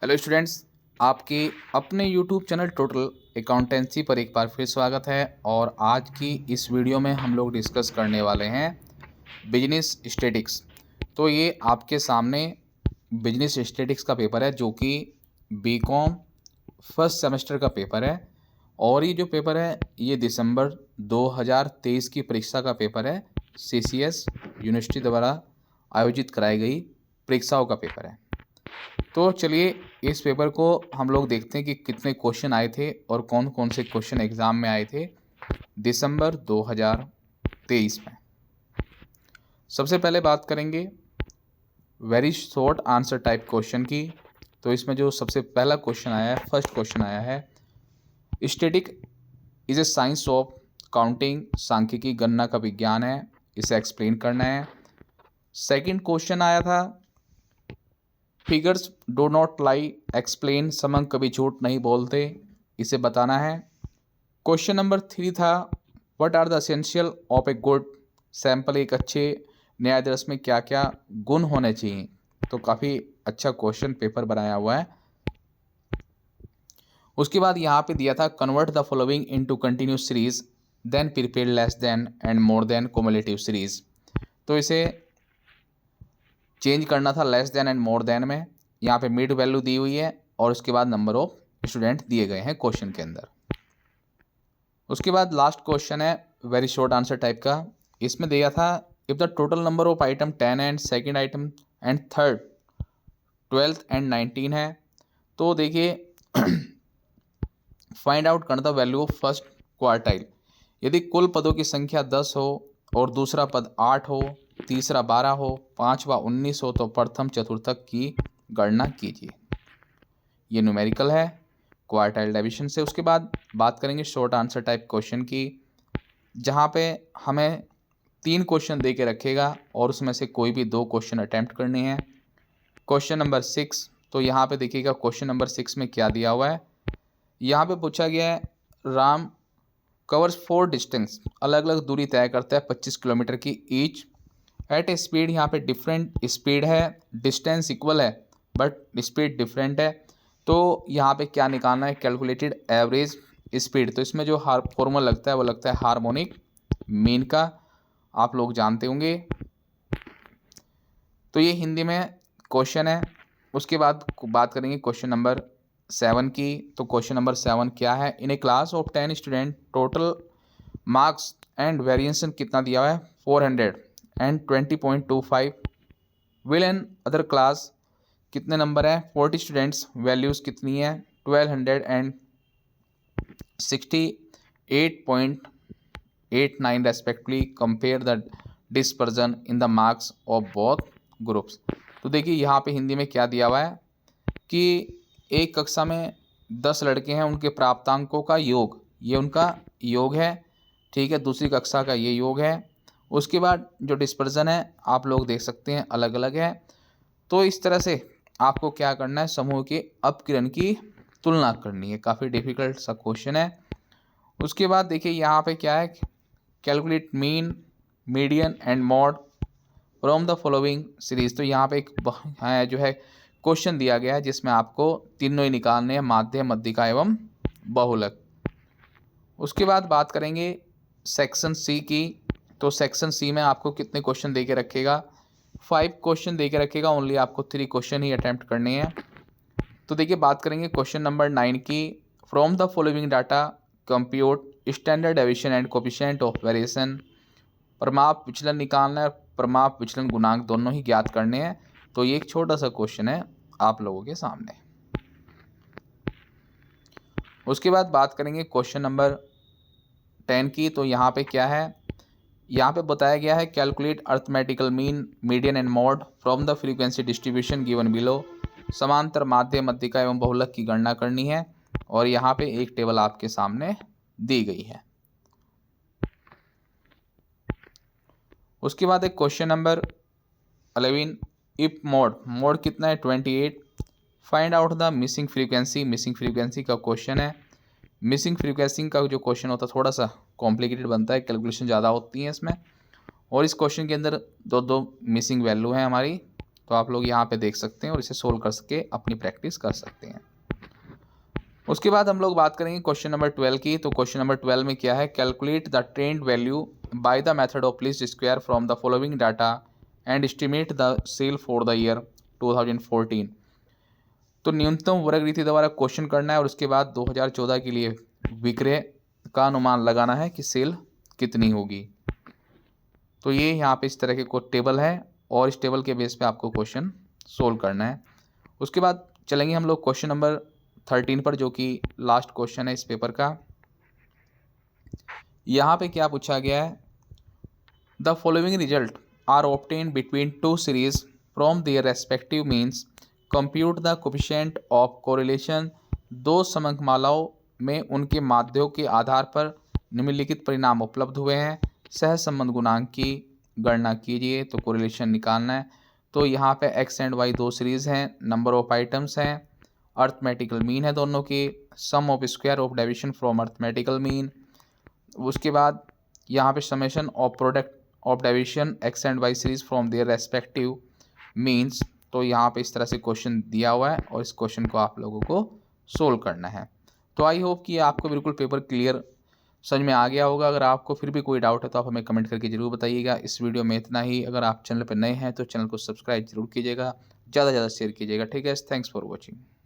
Hello students, आपके अपने YouTube channel total accountancy पर एक बार फिर स्वागत है। और आज की इस वीडियो में हम लोग डिस्कस करने वाले हैं बिजनेस स्टैटिक्स। तो ये आपके सामने बिजनेस स्टैटिक्स का पेपर है जो कि बीकॉम फर्स्ट सेमेस्टर का पेपर है। और ये जो पेपर है ये दिसंबर 2023 की परीक्षा का पेपर है। CCS यूनिवर्सिटी द्वारा आयोजित कराई गई परीक्षाओं का पेपर है। तो चलिए इस पेपर को हम लोग देखते हैं कि कितने क्वेश्चन आए थे और कौन कौन से क्वेश्चन एग्ज़ाम में आए थे दिसंबर 2023 में। सबसे पहले बात करेंगे very short answer type question की। तो इसमें जो सबसे पहला क्वेश्चन आया है, फर्स्ट क्वेश्चन आया है, static is a science of counting, सांख्यिकी गणना का विज्ञान है, इसे एक्सप्लेन करना है। सेकंड क्वेश्चन आया था, figures do not lie, explain, समंग कभी झूठ नहीं बोलते, इसे बताना है। क्वेश्चन नंबर 3 था, what are the essential of a good sample, एक अच्छे न्यायाधीश में क्या क्या गुण होने चाहिए। तो काफ़ी अच्छा क्वेश्चन पेपर बनाया हुआ है। उसके बाद यहाँ पे दिया था, convert the following into continuous series, then prepare less than and more than cumulative series. तो इसे चेंज करना था less than and more than में। यहाँ पे मिड वैल्यू दी हुई है और उसके बाद नंबर ऑफ स्टूडेंट दिए गए हैं क्वेश्चन के अंदर। उसके बाद लास्ट क्वेश्चन है वेरी शॉर्ट आंसर टाइप का। इसमें दिया था, if the total number of item 10 and second item and third 12th and 19 है, तो देखिए फाइंड आउट करना था वैल्यू ऑफ फर्स्ट क्वार्टाइल। यदि कुल पदों की संख्या 10 हो और दूसरा पद 8 हो, तीसरा 12 हो, पांचवा 19 हो, तो प्रथम चतुर्थक की गणना कीजिए। ये न्यूमेरिकल है क्वार्टाइल डिवीजन से। उसके बाद बात करेंगे शॉर्ट आंसर टाइप क्वेश्चन की, जहाँ पे हमें 3 क्वेश्चन दे के रखेगा और उसमें से कोई भी 2 क्वेश्चन अटैम्प्ट करने हैं। क्वेश्चन नंबर 6, तो यहाँ पे देखिएगा क्वेश्चन नंबर 6 में क्या दिया हुआ है। यहाँ पे पूछा गया है, राम कवर्स 4 डिस्टेंस, अलग अलग दूरी तय करता है 25 किलोमीटर की ईच एट ए स्पीड। यहाँ पे डिफरेंट स्पीड है, डिस्टेंस इक्वल है बट स्पीड डिफरेंट है। तो यहाँ पे क्या निकालना है, कैलकुलेटेड एवरेज स्पीड। तो इसमें जो फॉर्मूला लगता है वो लगता है हार्मोनिक मीन का, आप लोग जानते होंगे। तो ये हिंदी में क्वेश्चन है। उसके बाद बात करेंगे क्वेश्चन नंबर 7 की। तो क्वेश्चन नंबर 7 क्या है, in a class of 10 student total marks and variation कितना दिया हुआ है 400 and 20.25, will another class कितने नंबर है 40 स्टूडेंट्स, वैल्यूज़ कितनी है 1200 and 68.89 respectively, compare the dispersion in the marks of both groups. तो देखिए यहाँ पे हिंदी में क्या दिया हुआ है कि एक कक्षा में 10 लड़के हैं, उनके प्राप्तांकों का योग, ये उनका योग है, ठीक है, दूसरी कक्षा का ये योग है। उसके बाद जो डिस्पर्जन है आप लोग देख सकते हैं अलग अलग है। तो इस तरह से आपको क्या करना है, समूह के अपकिरण की तुलना करनी है। काफ़ी डिफिकल्ट सा क्वेश्चन है। उसके बाद देखिए यहाँ पे क्या है, calculate mean median and mod from the following series. तो यहाँ पे एक जो है क्वेश्चन दिया गया है जिसमें आपको तीनों ही निकालने हैं, माध्य, मध्यिका एवं बहुलक। उसके बाद बात करेंगे सेक्शन सी की। तो सेक्शन सी में आपको कितने क्वेश्चन दे के रखेगा, 5 क्वेश्चन दे के रखेगा, ओनली आपको 3 क्वेश्चन ही अटैम्प्ट करने हैं। तो देखिए बात करेंगे क्वेश्चन नंबर 9 की, from the following data compute standard deviation and coefficient of variation. प्रमाप विचलन निकालना है, प्रमाप विचलन गुणांक दोनों ही ज्ञात करने हैं। तो ये एक छोटा सा क्वेश्चन है आप लोगों के सामने। उसके बाद बात करेंगे क्वेश्चन नंबर 10 की। तो यहाँ पे क्या है, यहाँ पे बताया गया है, calculate arithmetical mean median and mod from the frequency distribution given below. समांतर, माध्य, मध्यिका एवं बहुलक की गणना करनी है और यहाँ पे एक टेबल आपके सामने दी गई है। उसके बाद एक क्वेश्चन नंबर 11, इफ मोड कितना है 28, find out the missing frequency. Missing frequency का क्वेश्चन है। मिसिंग फ्रीक्वेंसी का जो क्वेश्चन होता है थोड़ा सा कॉम्प्लिकेटेड बनता है, कैलकुलेशन ज़्यादा होती है इसमें। और इस क्वेश्चन के अंदर दो मिसिंग वैल्यू हैं हमारी। तो आप लोग यहाँ पे देख सकते हैं और इसे सोल्व कर सके अपनी प्रैक्टिस कर सकते हैं। उसके बाद हम लोग बात करेंगे क्वेश्चन नंबर 12 की। तो क्वेश्चन नंबर 12 में क्या है, calculate the trend value by the method of least square from the following data and estimate the sale for the year 2014। तो न्यूनतम वर्ग रीति द्वारा क्वेश्चन करना है और उसके बाद 2014 के लिए विक्रय का अनुमान लगाना है कि सेल कितनी होगी। तो ये यहाँ पे इस तरह के टेबल है और इस टेबल के बेस पे आपको क्वेश्चन सोल्व करना है। उसके बाद चलेंगे हम लोग क्वेश्चन नंबर 13 पर, जो कि लास्ट क्वेश्चन है इस पेपर का। यहाँ पे क्या पूछा गया है, the following result are obtained between two series from their respective means, compute the coefficient of correlation. दो समकमालाओं में उनके माध्यों के आधार पर निम्नलिखित परिणाम उपलब्ध हुए हैं, सह संबंध गुणांक की गणना कीजिए। तो कोरिलेशन निकालना है। तो यहाँ पे एक्स एंड वाई दो सीरीज हैं, नंबर ऑफ आइटम्स हैं, अर्थमेटिकल मीन है दोनों की, sum of square of deviation from arithmetical mean. उसके बाद यहाँ पे summation of product of deviation X and Y series from their respective means. तो यहाँ पे इस तरह से क्वेश्चन दिया हुआ है और इस क्वेश्चन को आप लोगों को सोल्व करना है। तो आई होप कि आपको बिल्कुल पेपर क्लियर समझ में आ गया होगा। अगर आपको फिर भी कोई डाउट है तो आप हमें कमेंट करके जरूर बताइएगा। इस वीडियो में इतना ही। अगर आप चैनल पर नए हैं तो चैनल को सब्सक्राइब जरूर कीजिएगा, ज़्यादा से ज़्यादा शेयर कीजिएगा। ठीक है, थैंक्स फॉर वॉचिंग।